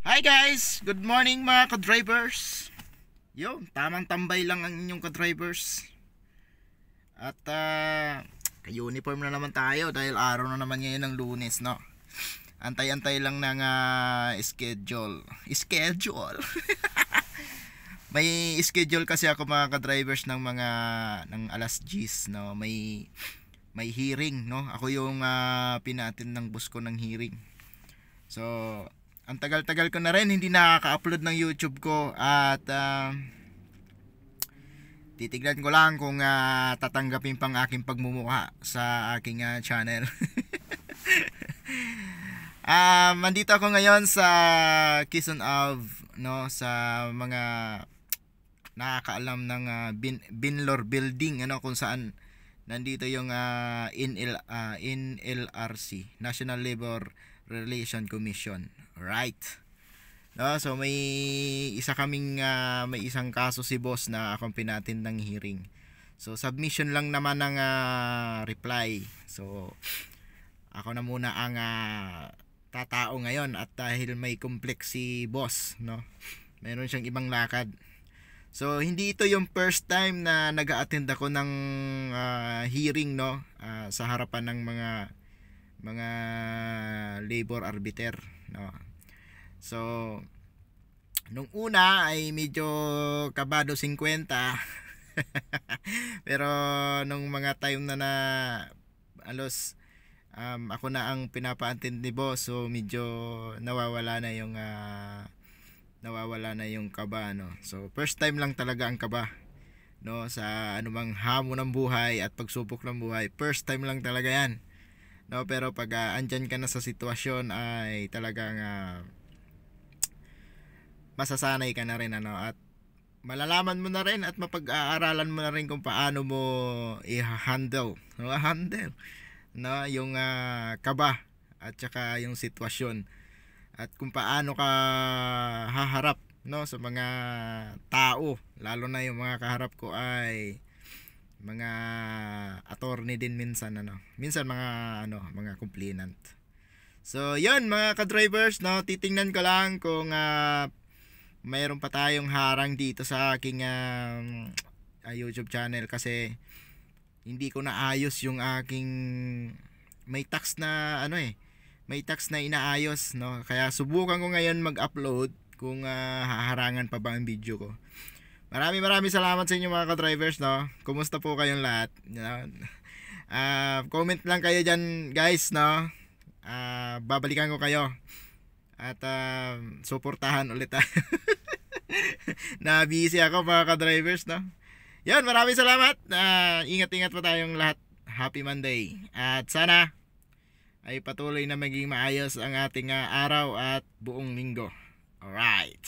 Hi guys! Good morning mga ka-drivers. Yo, tamang tambay lang ang inyong ka-drivers. At ka-uniform na naman tayo dahil araw na naman ngayon ng Lunes, no? Antay-antay lang ng schedule. May schedule kasi ako mga ka-drivers ng alas 10, no? May hearing, no? Ako yung pinatin ng boss ko ng hearing. So, ang tagal-tagal ko na rin hindi nakaka-upload ng YouTube ko at titignan ko lang kung tatanggapin pang aking pagmumukha sa aking channel. Nandito ako ngayon sa Quezon Ave, no, sa mga nakakaalam ng Binlor Building, ano, kung saan nandito yung NLRC, National Labor Relation Commission, right? No, so may isang kaso si boss na akong pinatin ng hearing. So submission lang naman ng reply. So ako na muna ang tatao ngayon at dahil may complex si boss, no, meron siyang ibang lakad. So hindi ito yung first time na nag-a-attend ako ng hearing, no, sa harapan ng mga labor arbiter, no. So nung una ay medyo kabado 50 pero nung mga time na alos ako na ang pinapa-attend ni boss, so medyo nawawala na yung kaba, no. So first time lang talaga ang kaba, no, sa anumang hamon ng buhay at pagsubok ng buhay. First time lang talaga yan, no. Pero pag andyan ka na sa sitwasyon ay talagang masasanay ka na rin, ano, at malalaman mo na rin at mapag-aaralan mo na rin kung paano mo i-handle, no, yung kaba at saka yung sitwasyon at kung paano ka haharap, no, sa mga tao, lalo na yung mga kaharap ko ay mga attorney din minsan, ano, minsan mga complainant. So yun mga ka-drivers, no, titingnan ko lang kung mayroon pa tayong harang dito sa aking YouTube channel kasi hindi ko naayos yung aking may tax na inaayos, no. Kaya subukan ko ngayon mag-upload kung haharangan pa ba ang video ko. Maraming salamat sa inyo mga ka-drivers, no. Kumusta po kayong lahat? Comment lang kayo dyan guys, no. Babalikan ko kayo at suportahan ulit tayo. Na busy ako mga ka-drivers, no. Yan, maraming salamat. Ingat-ingat po tayong lahat. Happy Monday. At sana ay patuloy na maging maayos ang ating araw at buong linggo. Alright.